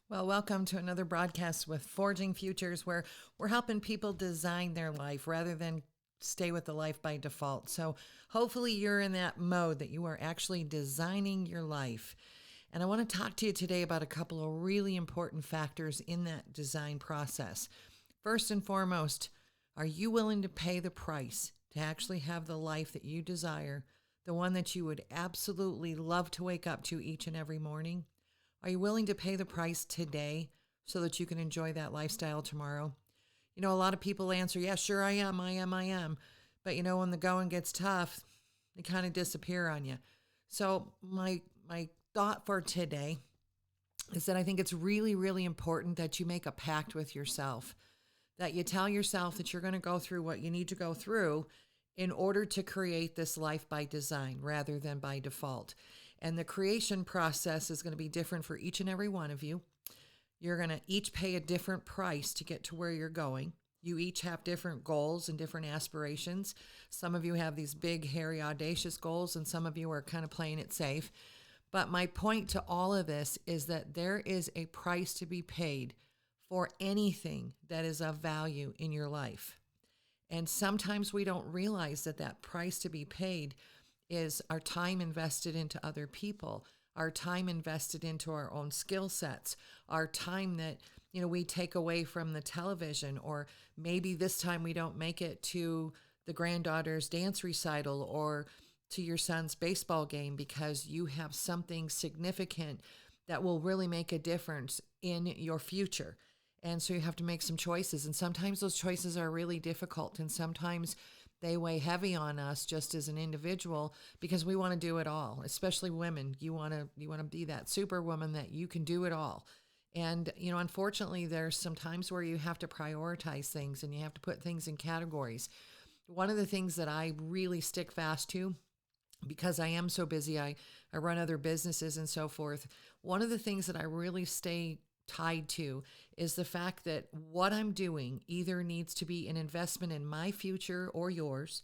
Well, welcome to another broadcast with Forging Futures, where we're helping people design their life rather than stay with the life by default. So, hopefully, you're in that mode that you are actually designing your life. And I want to talk to you today about a couple of really important factors in that design process. First and foremost, are you willing to pay the price to actually have the life that you desire, the one that you would absolutely love to wake up to each and every morning? Are you willing to pay the price today so that you can enjoy that lifestyle tomorrow? You know, a lot of people answer, yeah, sure, I am. But you know, when the going gets tough, they kind of disappear on you. So my thought for today is that I think it's really, really important that you make a pact with yourself, that you tell yourself that you're going to go through what you need to go through in order to create this life by design rather than by default. And the creation process is going to be different for each and every one of you. You're going to each pay a different price to get to where you're going. You each have different goals and different aspirations. Some of you have these big, hairy, audacious goals, and some of you are kind of playing it safe. But my point to all of this is that there is a price to be paid for anything that is of value in your life. And sometimes we don't realize that that price to be paid is our time invested into other people, our time invested into our own skill sets, our time that, you know, we take away from the television, or maybe this time we don't make it to the granddaughter's dance recital or to your son's baseball game because you have something significant that will really make a difference in your future. And so you have to make some choices. And sometimes those choices are really difficult. And sometimes they weigh heavy on us just as an individual because we want to do it all, especially women. You want to be that superwoman that you can do it all. And, you know, unfortunately, there's some times where you have to prioritize things and you have to put things in categories. One of the things that I really stick fast to, because I am so busy, I run other businesses and so forth. One of the things that I really stay tied to is the fact that what I'm doing either needs to be an investment in my future or yours,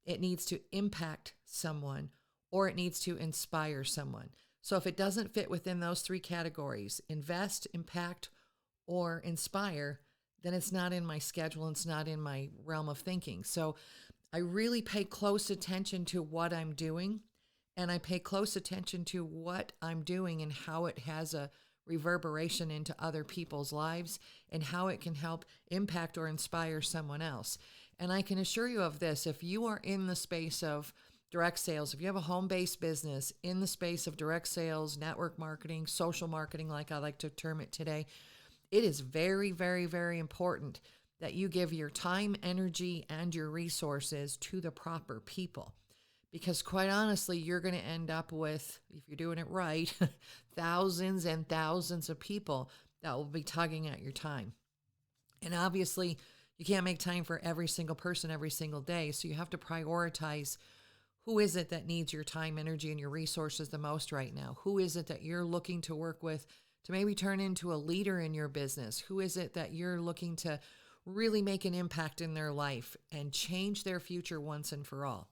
it needs to impact someone, or it needs to inspire someone. So if it doesn't fit within those three categories, invest, impact, or inspire, then it's not in my schedule, it's not in my realm of thinking. So I really pay close attention to what I'm doing, and I pay close attention to what I'm doing and how it has a reverberation into other people's lives and how it can help impact or inspire someone else. And I can assure you of this, if you are in the space of direct sales, if you have a home-based business in the space of direct sales, network marketing, social marketing, like I like to term it today, it is very, very, very important that you give your time, energy, and your resources to the proper people. Because quite honestly, you're going to end up with, if you're doing it right, thousands and thousands of people that will be tugging at your time. And obviously, you can't make time for every single person every single day. So you have to prioritize who is it that needs your time, energy, and your resources the most right now? Who is it that you're looking to work with to maybe turn into a leader in your business? Who is it that you're looking to really make an impact in their life and change their future once and for all?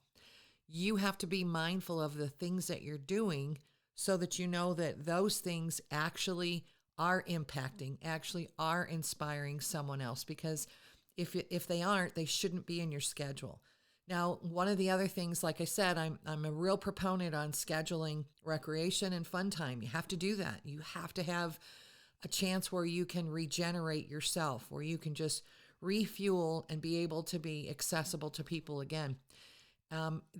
You have to be mindful of the things that you're doing so that you know that those things actually are impacting, actually are inspiring someone else. Because if they aren't, they shouldn't be in your schedule. Now, one of the other things, like I said, I'm a real proponent on scheduling recreation and fun time. You have to do that. You have to have a chance where you can regenerate yourself, where you can just refuel and be able to be accessible to people again.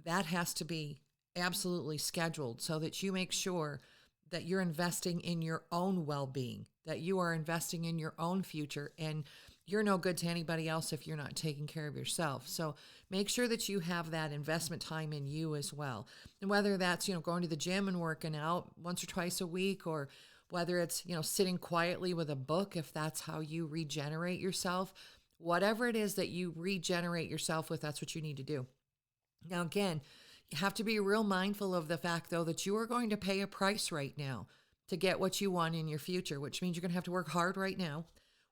That has to be absolutely scheduled so that you make sure that you're investing in your own well-being, that you are investing in your own future, and you're no good to anybody else if you're not taking care of yourself. So make sure that you have that investment time in you as well. And whether that's, you know, going to the gym and working out once or twice a week, or whether it's, you know, sitting quietly with a book, if that's how you regenerate yourself, whatever it is that you regenerate yourself with, that's what you need to do. Now, again, you have to be real mindful of the fact, though, that you are going to pay a price right now to get what you want in your future, which means you're going to have to work hard right now,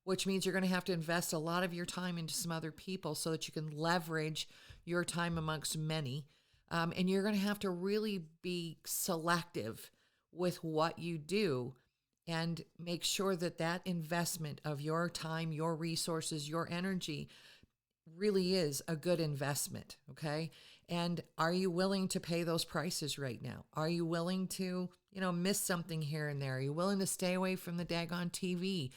which means you're going to have to invest a lot of your time into some other people so that you can leverage your time amongst many. And you're going to have to really be selective with what you do and make sure that that investment of your time, your resources, your energy really is a good investment, okay? And are you willing to pay those prices right now? Are you willing to, miss something here and there? Are you willing to stay away from the daggone TV?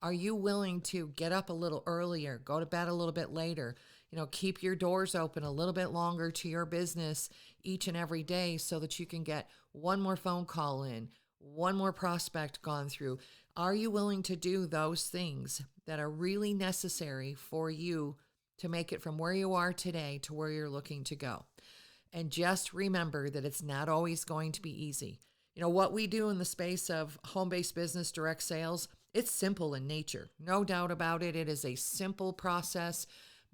Are you willing to get up a little earlier, go to bed a little bit later, keep your doors open a little bit longer to your business each and every day so that you can get one more phone call in, one more prospect gone through? Are you willing to do those things that are really necessary for you to make it from where you are today to where you're looking to go? And just remember that it's not always going to be easy. What we do in the space of home-based business direct sales, it's simple in nature. No doubt about it. It is a simple process,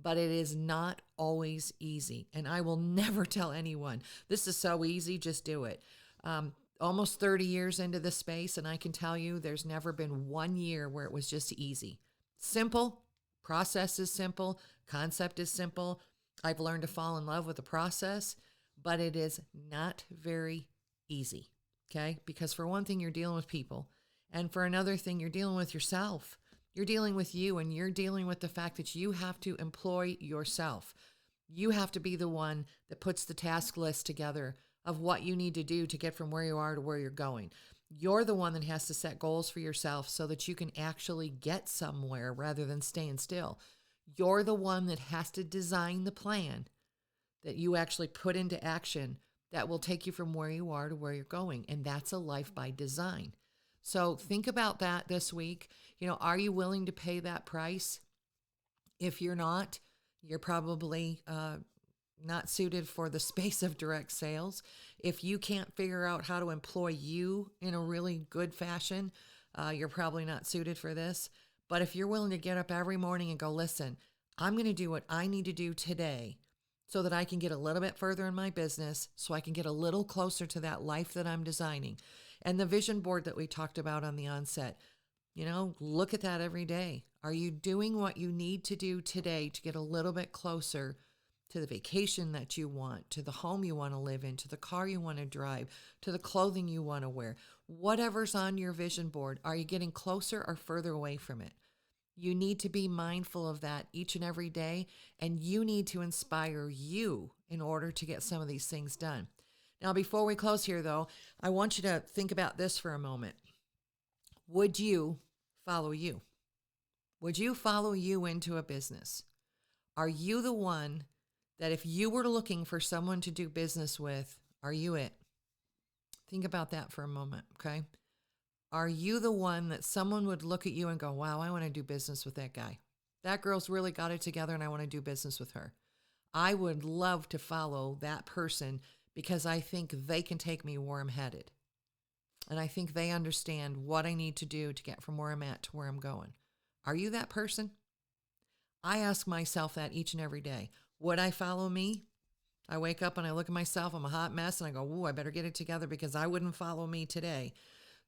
but it is not always easy. And I will never tell anyone, this is so easy, just do it. Almost 30 years into the space, and I can tell you there's never been 1 year where it was just easy. Simple, process is simple, concept is simple. I've learned to fall in love with the process, but it is not very easy, okay? Because for one thing, you're dealing with people. And for another thing, you're dealing with yourself. You're dealing with you, and you're dealing with the fact that you have to employ yourself. You have to be the one that puts the task list together of what you need to do to get from where you are to where you're going. You're the one that has to set goals for yourself so that you can actually get somewhere rather than staying still. You're the one that has to design the plan that you actually put into action that will take you from where you are to where you're going. And that's a life by design. So think about that this week. Are you willing to pay that price? If you're not, you're probably not suited for the space of direct sales. If you can't figure out how to employ you in a really good fashion, you're probably not suited for this. But if you're willing to get up every morning and go, listen, I'm going to do what I need to do today so that I can get a little bit further in my business, so I can get a little closer to that life that I'm designing. And the vision board that we talked about on the onset, look at that every day. Are you doing what you need to do today to get a little bit closer to the vacation that you want, to the home you want to live in, to the car you want to drive, to the clothing you want to wear? Whatever's on your vision board, are you getting closer or further away from it? You need to be mindful of that each and every day, and you need to inspire you in order to get some of these things done. Now, before we close here, though, I want you to think about this for a moment. Would you follow you? Would you follow you into a business? Are you the one that if you were looking for someone to do business with, are you it? Think about that for a moment, okay? Are you the one that someone would look at you and go, wow, I want to do business with that guy. That girl's really got it together and I want to do business with her. I would love to follow that person because I think they can take me where I'm headed. And I think they understand what I need to do to get from where I'm at to where I'm going. Are you that person? I ask myself that each and every day. Would I follow me? I wake up and I look at myself, I'm a hot mess, and I go, ooh, I better get it together because I wouldn't follow me today.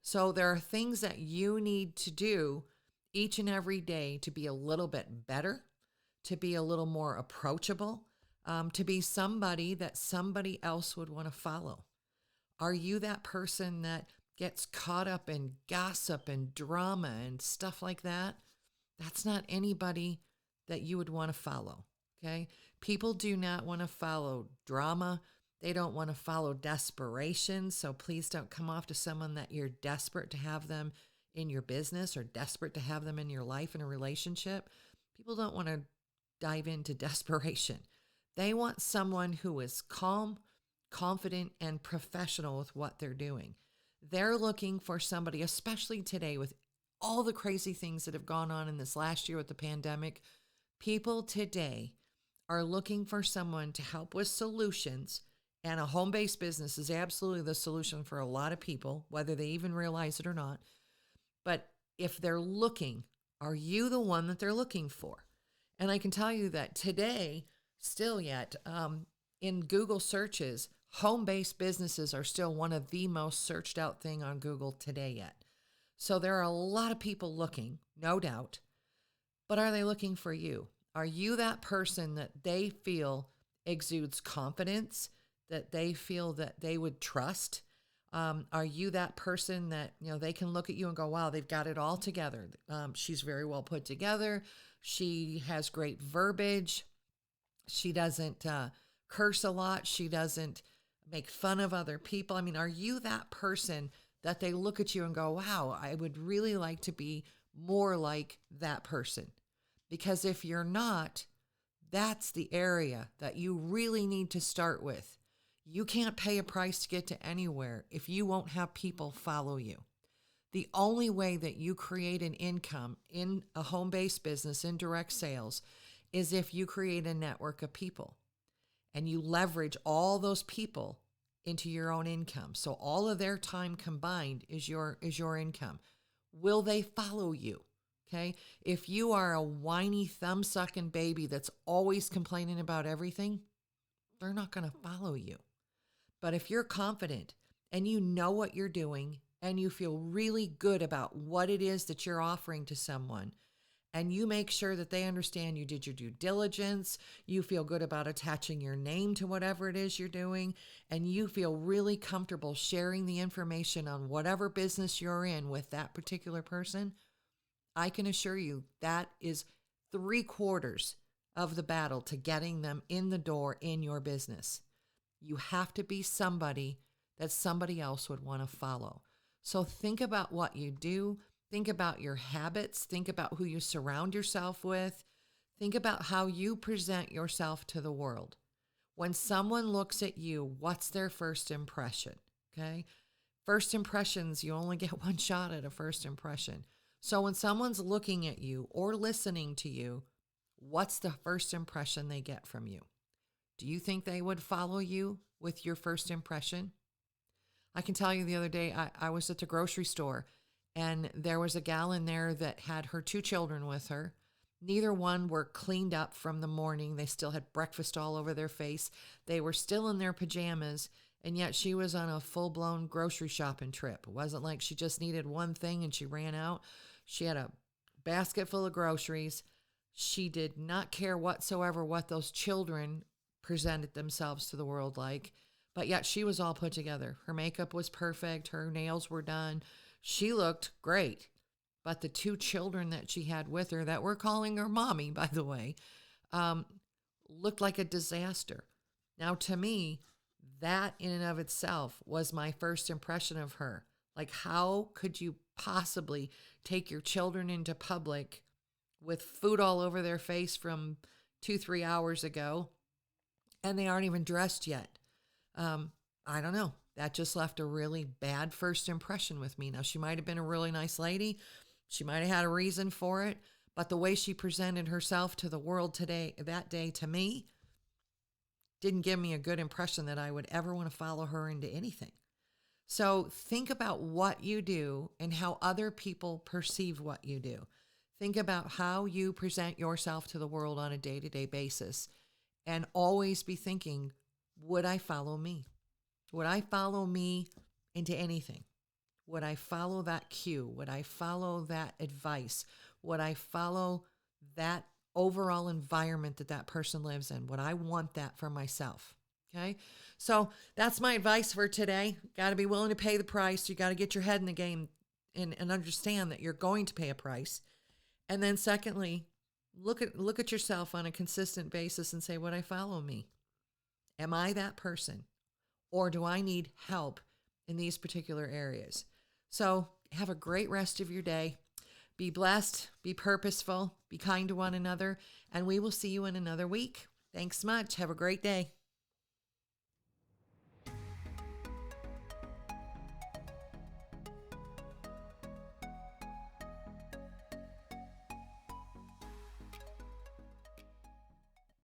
So there are things that you need to do each and every day to be a little bit better, to be a little more approachable, to be somebody that somebody else would want to follow. Are you that person that gets caught up in gossip and drama and stuff like that? That's not anybody that you would want to follow, okay? People do not want to follow drama. They don't want to follow desperation. So please don't come off to someone that you're desperate to have them in your business or desperate to have them in your life in a relationship. People don't want to dive into desperation. They want someone who is calm, confident, and professional with what they're doing. They're looking for somebody, especially today with all the crazy things that have gone on in this last year with the pandemic. People today are looking for someone to help with solutions, and a home-based business is absolutely the solution for a lot of people, whether they even realize it or not. But if they're looking, are you the one that they're looking for? And I can tell you that today, still yet, in Google searches, home-based businesses are still one of the most searched out thing on Google today yet. So there are a lot of people looking, no doubt. But are they looking for you? Are you that person that they feel exudes confidence, that they feel that they would trust? Are you that person that, they can look at you and go, wow, they've got it all together. She's very well put together. She has great verbiage. She doesn't curse a lot. She doesn't make fun of other people. I mean, are you that person that they look at you and go, wow, I would really like to be more like that person? Because if you're not, that's the area that you really need to start with. You can't pay a price to get to anywhere if you won't have people follow you. The only way that you create an income in a home-based business, in direct sales, is if you create a network of people and you leverage all those people into your own income. So all of their time combined is your income. Will they follow you? Okay. If you are a whiny, thumb-sucking baby that's always complaining about everything, they're not going to follow you. But if you're confident and you know what you're doing and you feel really good about what it is that you're offering to someone, and you make sure that they understand you did your due diligence, you feel good about attaching your name to whatever it is you're doing, and you feel really comfortable sharing the information on whatever business you're in with that particular person, I can assure you that is 3/4 of the battle to getting them in the door in your business. You have to be somebody that somebody else would want to follow. So think about what you do. Think about your habits. Think about who you surround yourself with. Think about how you present yourself to the world. When someone looks at you, what's their first impression? Okay? First impressions, you only get one shot at a first impression. So when someone's looking at you or listening to you, what's the first impression they get from you? Do you think they would follow you with your first impression? I can tell you the other day, I was at the grocery store and there was a gal in there that had her 2 children with her. Neither one were cleaned up from the morning. They still had breakfast all over their face. They were still in their pajamas, and yet she was on a full-blown grocery shopping trip. It wasn't like she just needed one thing and she ran out. She had a basket full of groceries. She did not care whatsoever what those children presented themselves to the world like, but yet she was all put together. Her makeup was perfect. Her nails were done. She looked great. But the 2 children that she had with her, that we're calling her mommy, by the way, looked like a disaster. Now, to me, that in and of itself was my first impression of her. Like, how could you possibly take your children into public with food all over their face from 2-3 hours ago, and they aren't even dressed yet? I don't know. That just left a really bad first impression with me. Now, she might have been a really nice lady. She might have had a reason for it, but the way she presented herself to the world that day to me, didn't give me a good impression that I would ever want to follow her into anything. So think about what you do and how other people perceive what you do. Think about how you present yourself to the world on a day-to-day basis, and always be thinking, would I follow me? Would I follow me into anything? Would I follow that cue? Would I follow that advice? Would I follow that overall environment that that person lives in? Would I want that for myself? Okay. So that's my advice for today. Got to be willing to pay the price. You got to get your head in the game and understand that you're going to pay a price. And then secondly, look at yourself on a consistent basis and say, would I follow me? Am I that person? Or do I need help in these particular areas? So have a great rest of your day. Be blessed, be purposeful, be kind to one another, and we will see you in another week. Thanks much. Have a great day.